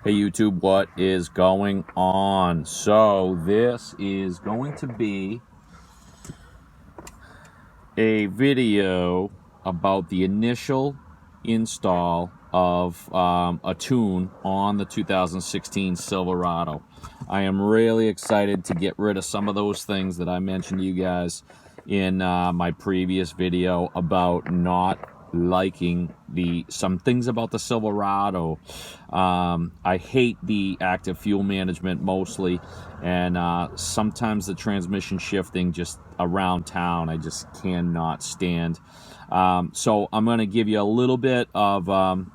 Hey YouTube, what is going on? So this is going to be a video about the initial install of a tune on the 2016 Silverado. I am really excited to get rid of some of those things that I mentioned to you guys in my previous video about not liking some things about the Silverado. I hate the active fuel management mostly, and sometimes the transmission shifting just around town I just cannot stand. So I'm going to give you a little bit of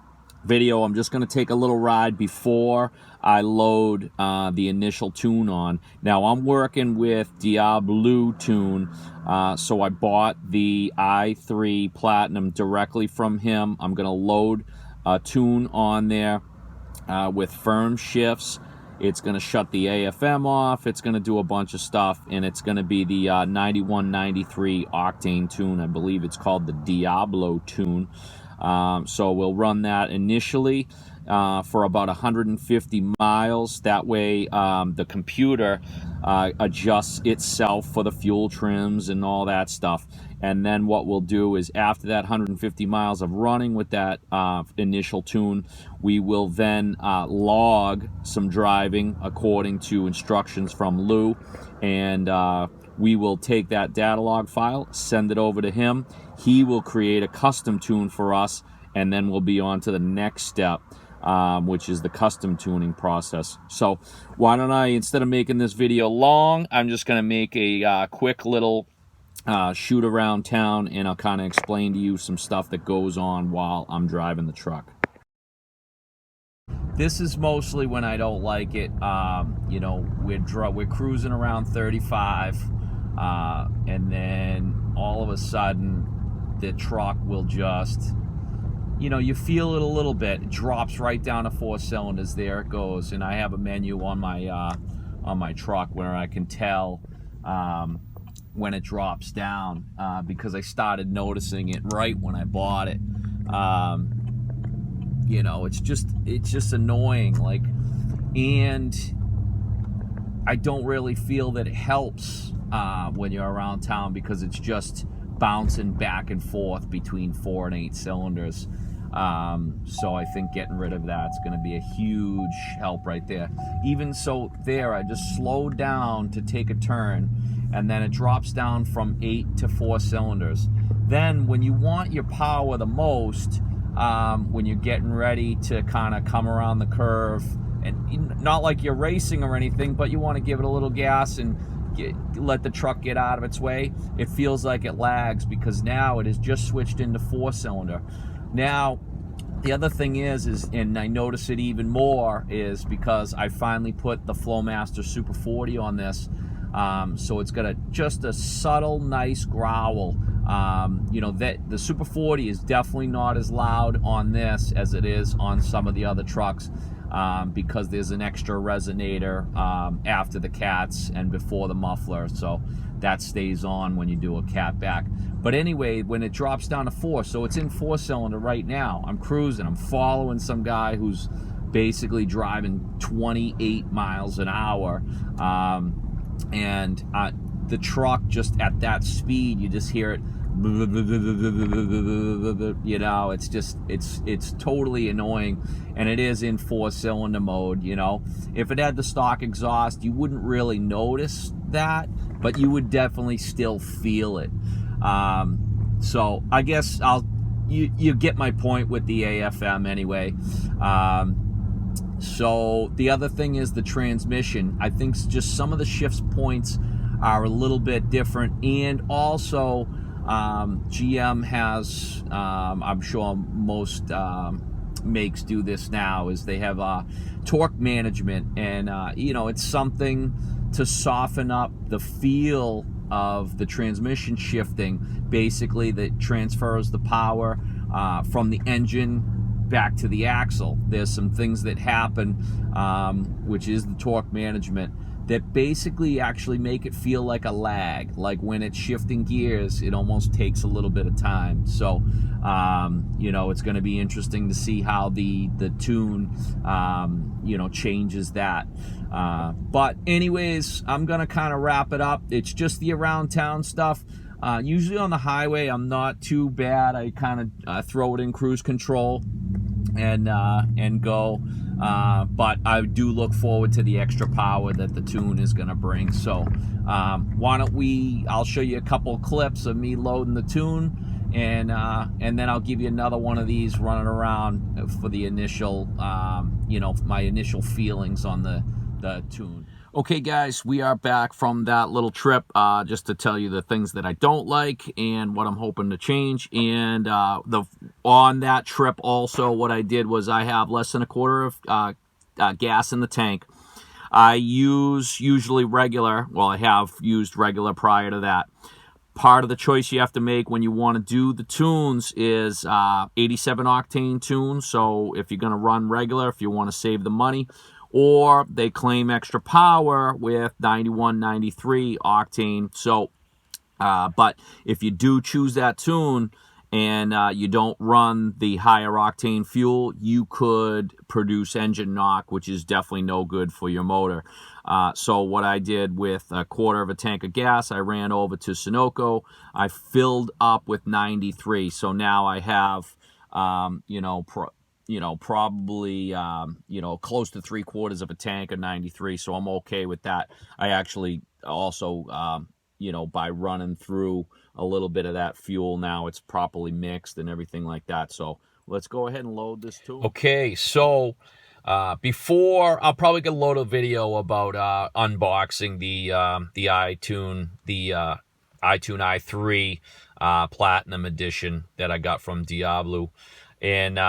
video. I'm just going to take a little ride before I load the initial tune on. Now I'm working with Diablosport, so I bought the i3 Platinum directly from him. I'm going to load a tune on there with firm shifts. It's going to shut the AFM off. It's going to do a bunch of stuff, and it's going to be the 9193 octane tune. I believe it's called the Diablo tune. So we'll run that initially for about 150 miles. That way the computer adjusts itself for the fuel trims and all that stuff. And then what we'll do is after that 150 miles of running with that initial tune, we will then log some driving according to instructions from Lou, and we will take that data log file, send it over to him. He will create a custom tune for us, and then we'll be on to the next step, which is the custom tuning process. So why don't I, instead of making this video long, I'm just going to make a quick little shoot around town, and I'll kind of explain to you some stuff that goes on while I'm driving the truck. This is mostly when I don't like it. You know, we're cruising around 35, and then all of a sudden the truck will just, you know, you feel it a little bit. It drops right down to 4 cylinders. There it goes. And I have a menu on my truck where I can tell when it drops down, because I started noticing it right when I bought it. You know, it's just annoying. Like, and I don't really feel that it helps when you're around town, because it's just bouncing back and forth between 4 and 8 cylinders. So I think getting rid of that's going to be a huge help right there. Even so, there I just slowed down to take a turn, and then it drops down from 8 to 4 cylinders. Then when you want your power the most, when you're getting ready to kind of come around the curve, and not like you're racing or anything, but you want to give it a little gas and let the truck get out of its way, it feels like it lags, because now it has just switched into 4-cylinder. Now the other thing is and I notice it even more, is because I finally put the Flowmaster Super 40 on this, so it's got just a subtle nice growl. You know, that the Super 40 is definitely not as loud on this as it is on some of the other trucks, because there's an extra resonator after the cats and before the muffler, so that stays on when you do a cat back. But anyway, when it drops down to 4, so it's in 4-cylinder right now, I'm cruising, I'm following some guy who's basically driving 28 miles an hour, and the truck, just at that speed, you just hear it, you know, it's totally annoying. And it is in 4-cylinder mode. You know, if it had the stock exhaust, you wouldn't really notice that, but you would definitely still feel it. So I guess you get my point with the AFM anyway. So the other thing is the transmission. I think just some of the shifts points are a little bit different, and also GM has, I'm sure most makes do this now, is they have torque management, and you know, it's something to soften up the feel of the transmission shifting, basically, that transfers the power from the engine back to the axle. There's some things that happen, which is the torque management, that basically actually make it feel like a lag. Like when it's shifting gears, it almost takes a little bit of time. So, you know, it's going to be interesting to see how the tune, you know, changes that. But anyways, I'm going to kind of wrap it up. It's just the around town stuff. Usually on the highway, I'm not too bad. I kind of throw it in cruise control and go. But I do look forward to the extra power that the tune is going to bring. So why don't I'll show you a couple of clips of me loading the tune, and then I'll give you another one of these running around for the initial, you know, my initial feelings on the tune. Okay, guys, we are back from that little trip, just to tell you the things that I don't like and what I'm hoping to change. And on that trip also, what I did was I have less than a quarter of gas in the tank. I use usually regular. Well, I have used regular prior to that. Part of the choice you have to make when you want to do the tunes is 87 octane tune. So if you're going to run regular, if you want to save the money, or they claim extra power with 91, 93 octane. So, but if you do choose that tune and you don't run the higher octane fuel, you could produce engine knock, which is definitely no good for your motor. So what I did with a quarter of a tank of gas, I ran over to Sunoco. I filled up with 93. So now I have, probably, close to 3/4 of a tank of 93, so I'm okay with that. I actually also, by running through a little bit of that fuel now, it's properly mixed and everything like that. So let's go ahead and load this too. Okay, so before, I'll probably get a load of video about unboxing the iTune, the iTune i3 Platinum Edition that I got from Diablo. And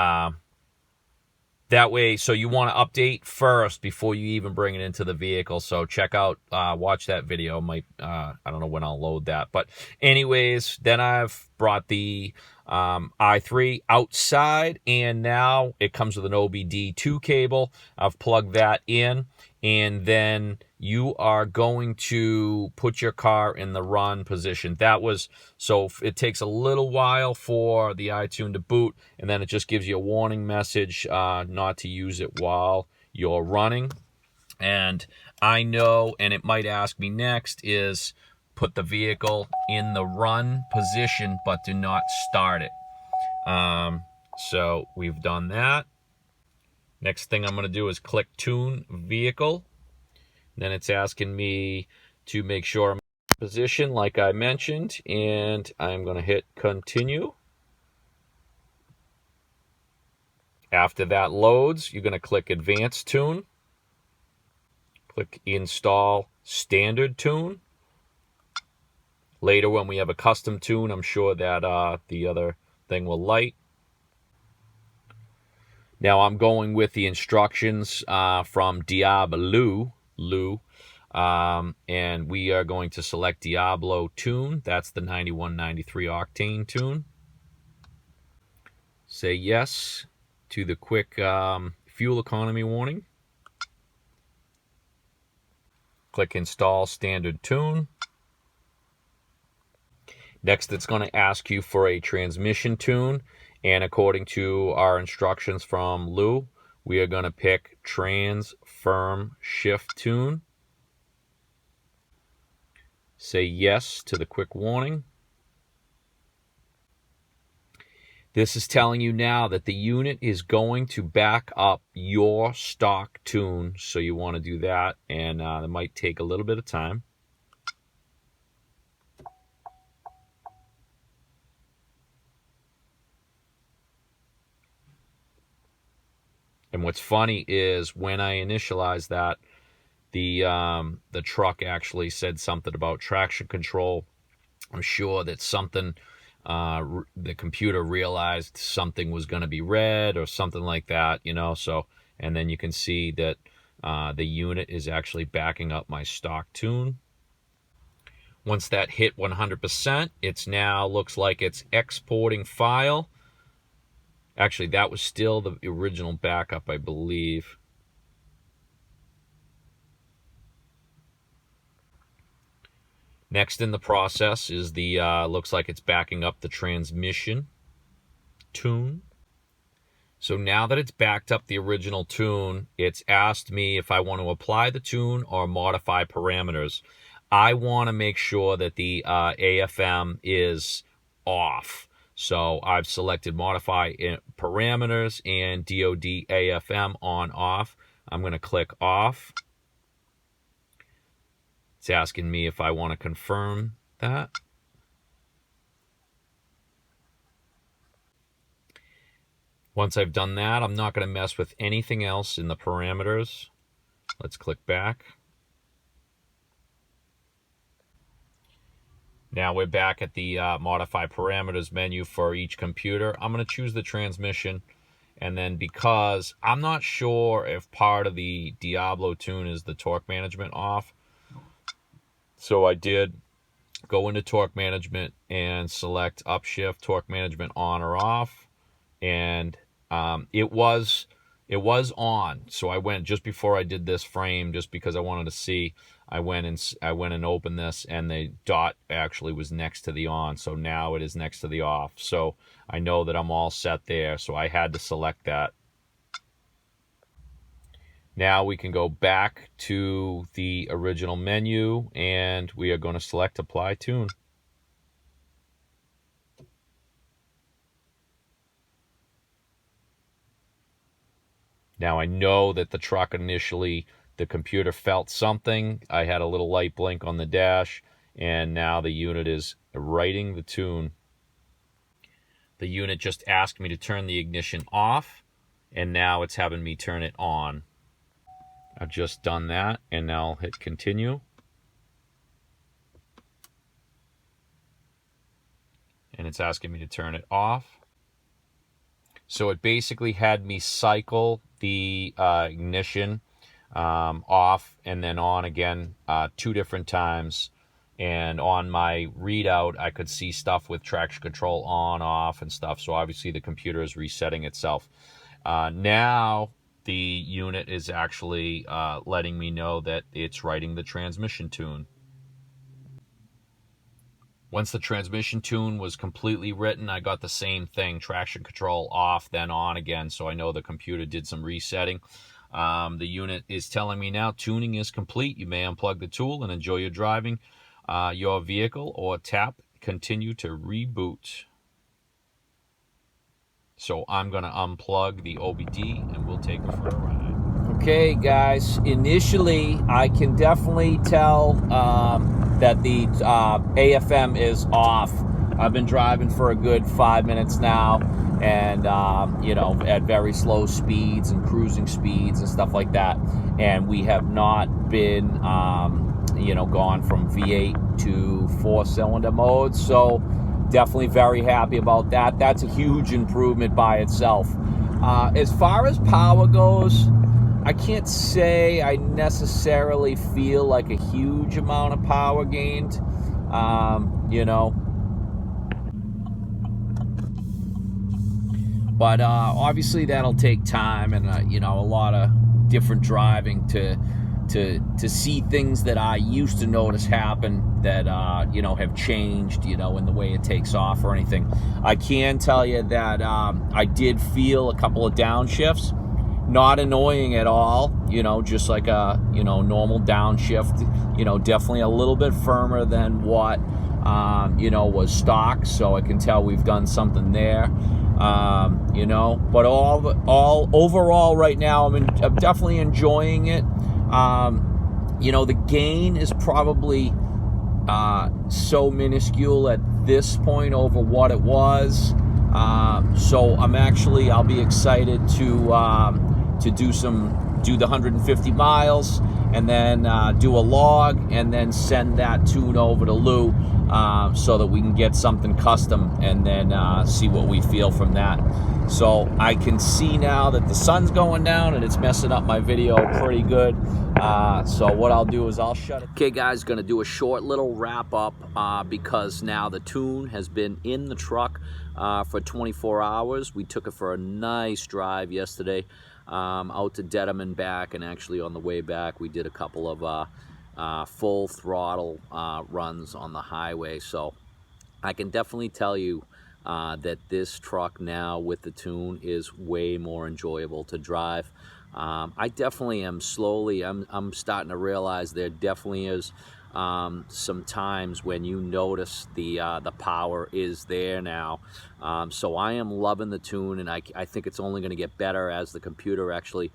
that way, so you want to update first before you even bring it into the vehicle. So check out, watch that video. I don't know when I'll load that. But anyways, then I've brought the i3 outside, and now it comes with an OBD2 cable. I've plugged that in, and then you are going to put your car in the run position. So it takes a little while for the iTune to boot, and then it just gives you a warning message not to use it while you're running. And I know, and it might ask me next, is put the vehicle in the run position, but do not start it. So we've done that. Next thing I'm going to do is click Tune Vehicle. Then it's asking me to make sure I'm in position like I mentioned, and I'm going to hit Continue. After that loads, you're going to click Advanced Tune. Click Install Standard Tune. Later when we have a custom tune, I'm sure that the other thing will light. Now I'm going with the instructions from Diablo. And we are going to select Diablo tune. That's the 91, 93 octane tune. Say yes to the quick fuel economy warning. Click Install Standard Tune. Next, it's going to ask you for a transmission tune. And according to our instructions from Lou, we are going to pick Trans Firm Shift Tune. Say yes to the quick warning. This is telling you now that the unit is going to back up your stock tune, so you want to do that, and it might take a little bit of time. And what's funny is when I initialized that, the truck actually said something about traction control. I'm sure that something, the computer realized something was going to be red or something like that, so, and then you can see that the unit is actually backing up my stock tune. Once that hit 100%, it's now looks like it's exporting file. Actually, that was still the original backup, I believe. Next in the process is the, looks like it's backing up the transmission tune. So now that it's backed up the original tune, it's asked me if I want to apply the tune or modify parameters. I want to make sure that the AFM is off. So I've selected modify parameters and DOD AFM on off. I'm going to click off. It's asking me if I want to confirm that. Once I've done that, I'm not going to mess with anything else in the parameters. Let's click back. Now we're back at the modify parameters menu for each computer. I'm going to choose the transmission. And then because I'm not sure if part of the Diablo tune is the torque management off, so I did go into torque management and select upshift, torque management on or off. And it was on. So I went just before I did this frame, just because I wanted to see. I went and opened this, and the dot actually was next to the on. So now it is next to the off. So I know that I'm all set there. So I had to select that. Now we can go back to the original menu, and we are going to select apply tune. Now I know that the truck initially, the computer felt something. I had a little light blink on the dash, and now the unit is writing the tune. The unit just asked me to turn the ignition off, and now it's having me turn it on. I've just done that, and now I'll hit continue. And it's asking me to turn it off. So it basically had me cycle the ignition off and then on again 2 different times. And on my readout, I could see stuff with traction control on, off, and stuff. So obviously the computer is resetting itself. Now the unit is actually letting me know that it's writing the transmission tune. Once the transmission tune was completely written, I got the same thing, traction control off, then on again, so I know the computer did some resetting. The unit is telling me now tuning is complete. You may unplug the tool and enjoy your driving your vehicle, or tap continue to reboot. So I'm going to unplug the OBD, and we'll take it for a ride. Okay, guys, initially I can definitely tell that the AFM is off. I've been driving for a good 5 minutes now, and you know, at very slow speeds and cruising speeds and stuff like that. And we have not been, you know, gone from V8 to 4-cylinder mode. So definitely very happy about that. That's a huge improvement by itself. As far as power goes, I can't say I necessarily feel like a huge amount of power gained, you know. But obviously that'll take time, and you know, a lot of different driving to see things that I used to notice happen that you know, have changed, you know, in the way it takes off or anything. I can tell you that I did feel a couple of downshifts. Not annoying at all, you know, just like a, you know, normal downshift, you know, definitely a little bit firmer than what, you know, was stock. So I can tell we've done something there, you know, but all overall right now, I'm definitely enjoying it. You know, the gain is probably so minuscule at this point over what it was. So I'll be excited to do some do the 150 miles, and then do a log, and then send that tune over to Lou so that we can get something custom, and then see what we feel from that. So I can see now that the sun's going down and it's messing up my video pretty good. So what I'll do is I'll shut it. Okay guys, gonna do a short little wrap up because now the tune has been in the truck for 24 hours. We took it for a nice drive yesterday out to Dedham and back, and actually on the way back we did a couple of full throttle runs on the highway. So I can definitely tell you that this truck now with the tune is way more enjoyable to drive. I definitely am slowly, I'm starting to realize there definitely is some times when you notice the power is there now. So I am loving the tune, and I think it's only going to get better as the computer actually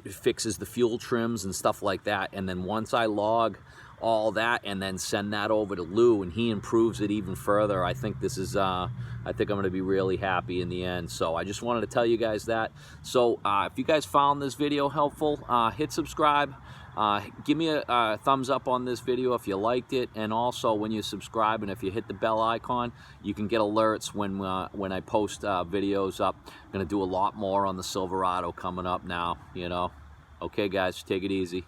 fixes the fuel trims and stuff like that. And then once I log all that and then send that over to Lou and he improves it even further, I think this is I think I'm going to be really happy in the end. So I just wanted to tell you guys that. So if you guys found this video helpful, hit subscribe. Give me a thumbs up on this video if you liked it, and also when you subscribe and if you hit the bell icon, you can get alerts when I post videos up. I'm going to do a lot more on the Silverado coming up now, you know. Okay guys, take it easy.